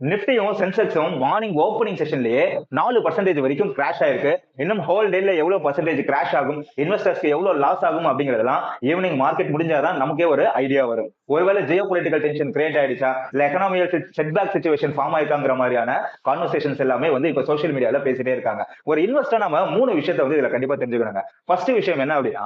நிப்டியும் சென்செக்ஸும் morning opening செஷன்லயே 4% வரைக்கும் crash ஆயிருக்கு. இன்னும் ஹோல் டேல எவ்வளவு பர்சன்டேஜ் கிராஷ் ஆகும், இன்வெஸ்டர்ஸ்க்கு எவ்வளவு லாஸ் ஆகும் அப்படிங்கறதெல்லாம் ஈவினிங் மார்க்கெட் முடிஞ்சாதான் நமக்கே ஒரு ஐடியா வரும். ஒருவேளை ஜியோ பொலிட்டிக்கல் டென்ஷன் கிரியேட் ஆயிடுச்சா, இல்ல எக்கனாமியல் செட்பேக் சிச்சுவேஷன் ஃபார்ம் ஆயிருக்காங்கிற மாதிரியான கான்வர்சேஷன்ஸ் எல்லாமே வந்து இப்ப சோஷியல் மீடியால பேசிட்டே இருக்காங்க. ஒரு இன்வெஸ்டர் நம்ம 3 விஷயத்தை வந்து இதுல கண்டிப்பா தெரிஞ்சுக்கணுங்க. ஃபர்ஸ்ட் விஷயம் என்ன அப்படின்னா,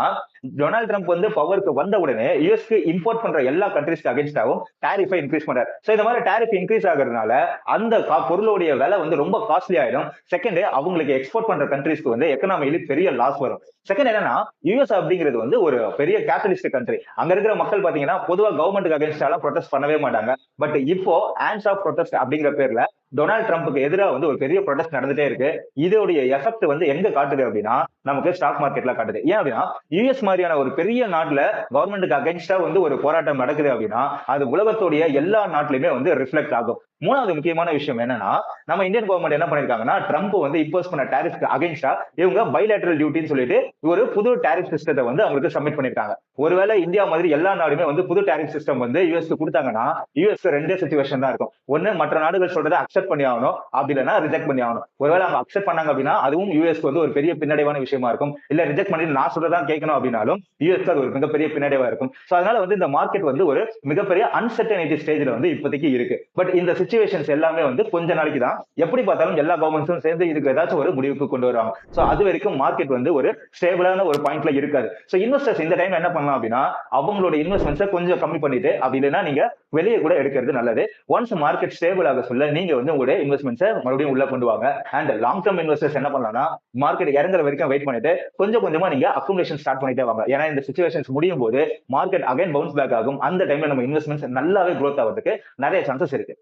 டொனால்ட் ட்ரம்ப் வந்து பவருக்கு வந்த உடனே யூஎஸ்க்கு இம்போர்ட் பண்ற எல்லா கண்ட்ரீஸ்க்கு அகேன்ஸ்டாவும் டாரிஃபை இன்க்ரீஸ் பண்றாரு. சோ இந்த மாதிரி டாரிஃப் இன்க்ரீஸ் ஆகுறதுனால அந்த பொருளுடைய விலை வந்து ரொம்ப காஸ்ட்லி ஆயிடும். செகண்ட், அவங்களுக்கு எக்ஸ்போர்ட் பண்ற கண்ட்ரீஸ்க்கு வந்து எக்கனாமியில பெரிய லாஸ் வரும். செகண்ட் என்னன்னா, யுஎஸ் அப்படிங்கிறது வந்து ஒரு பெரிய கேபிட்டலிஸ்ட் கண்ட்ரி. அங்க இருக்கிற மக்கள் பாத்தீங்கன்னா பொதுவா கவர்மெண்ட்டுக்கு அகேன்ஸ்டாலாம் ப்ரொடெஸ்ட் பண்ணவே மாட்டாங்க. பட் இப்போ ஹேண்ட்ஸ் ஆஃப் ப்ரொடெஸ்ட் அப்படிங்கிற பேர்ல டொனால்ட் ட்ரம்ப்புக்கு எதிராக வந்து ஒரு பெரிய ப்ரொடெஸ்ட் நடந்துட்டே இருக்கு. இதோடைய எஃபெக்ட் வந்து எங்க காட்டுது அப்படின்னா, நமக்கு ஸ்டாக் மார்க்கெட்ல காட்டுது. ஏன் அப்படின்னா, யுஎஸ் மாதிரியான ஒரு பெரிய நாட்டுல கவர்மெண்ட்டுக்கு அகேன்ஸ்டா வந்து ஒரு போராட்டம் நடக்குது அப்படின்னா, அது உலகத்துடைய எல்லா நாட்டிலுமே வந்து ரிஃப்ளெக்ட் ஆகும். மூணாவது முக்கியமான விஷயம் என்னன்னா, நம்ம இந்தியன் கவர்மெண்ட் என்ன பண்ணிருக்காங்கன்னா, ட்ரம்ப் வந்து இம்போஸ் பண்ண டாரிஃப்க்கு அகைன்ஸ்டா இவங்க பைலேட்டரல் டியூட்டின்னு சொல்லிட்டு ஒரு புது டாரிஃப் சிஸ்டத்தை வந்து அவங்களுக்கு சப்மிட் பண்ணிருக்காங்க. ஒருவேளை இந்தியா மாதிரி எல்லா நாடுமே வந்து புது டாரிஃப் சிஸ்டம் வந்து யூஎஸ்க்கு கொடுத்தாங்கன்னா, யூஎஸ்க்கு ரெண்டே சிச்சுவேஷன் தான் இருக்கும். ஒண்ணு, மற்ற நாடுகள் சொல்றதை அக்செப்ட் பண்ணி ஆகணும், அப்படி இல்லைன்னா ரிஜெக்ட் பண்ணி ஆகணும். ஒருவேளை அவங்க அக்செப்ட் பண்ணாங்க அப்படின்னா அதுவும் யூஎஸ்க்கு வந்து ஒரு பெரிய பின்னடைவான விஷயமா இருக்கும். இல்ல ரிஜெக்ட் பண்ணி நான் சொல்றதான் கேட்கணும் அப்படின்னாலும் யூஎஸ்க்கு அது ஒரு மிகப்பெரிய பின்னடைவா இருக்கும். சோ அதனால வந்து இந்த மார்க்கெட் வந்து ஒரு மிகப்பெரிய அன்சர்டனிட்டி ஸ்டேஜ்ல வந்து இப்போதைக்கு இருக்கு. பட் இந்த சிச்சுவேஷன்ஸ் எல்லாமே வந்து கொஞ்ச நாளைக்கு தான். எப்படி பார்த்தாலும் எல்லா கவர்மெண்ட்ஸும் சேர்ந்து இதுக்கு ஏதாச்சும் ஒரு முடிவுக்கு கொண்டு வருவாங்க. சோ அது வரைக்கும் மார்க்கெட் வந்து ஒரு ஸ்டேபிளான ஒரு பாயிண்ட்ல இருக்காது. சோ இன்வெஸ்டர்ஸ் இந்த டைம் என்ன பண்ணலாம் அப்படின்னா, அவங்களோட இன்வெஸ்ட்மெண்ட்ஸை கொஞ்சம் கம்மி பண்ணிட்டு, அப்படி இல்லைன்னா நீங்க வெளியே கூட எடுக்கிறது நல்லது. ஒன்ஸ் மார்க்கெட் ஸ்டேபிள் ஆக சொல்ல நீங்க வந்து உங்களுடைய இன்வெஸ்ட்மெண்ட்ஸை மறுபடியும் உள்ள கொண்டு வாங்க. அண்ட் லாங் டர்ம் இன்வெஸ்டர்ஸ் என்ன பண்ணலாம்னா, மார்க்கெட் இறங்குற வரைக்கும் வெயிட் பண்ணிட்டு கொஞ்சம் கொஞ்சமா நீங்க அக்குமுலேஷன் ஸ்டார்ட் பண்ணிட்டே வாங்க. ஏன்னா இந்த சிச்சுவேஷன்ஸ் முடியும் போது மார்க்கெட் அகைன் பவுன்ஸ் பேக் ஆகும். அந்த டைம்ல நம்ம இன்வெஸ்ட்மெண்ட்ஸ் நல்லாவே growth ஆகிறதுக்கு நிறைய சான்சஸ் இருக்கு.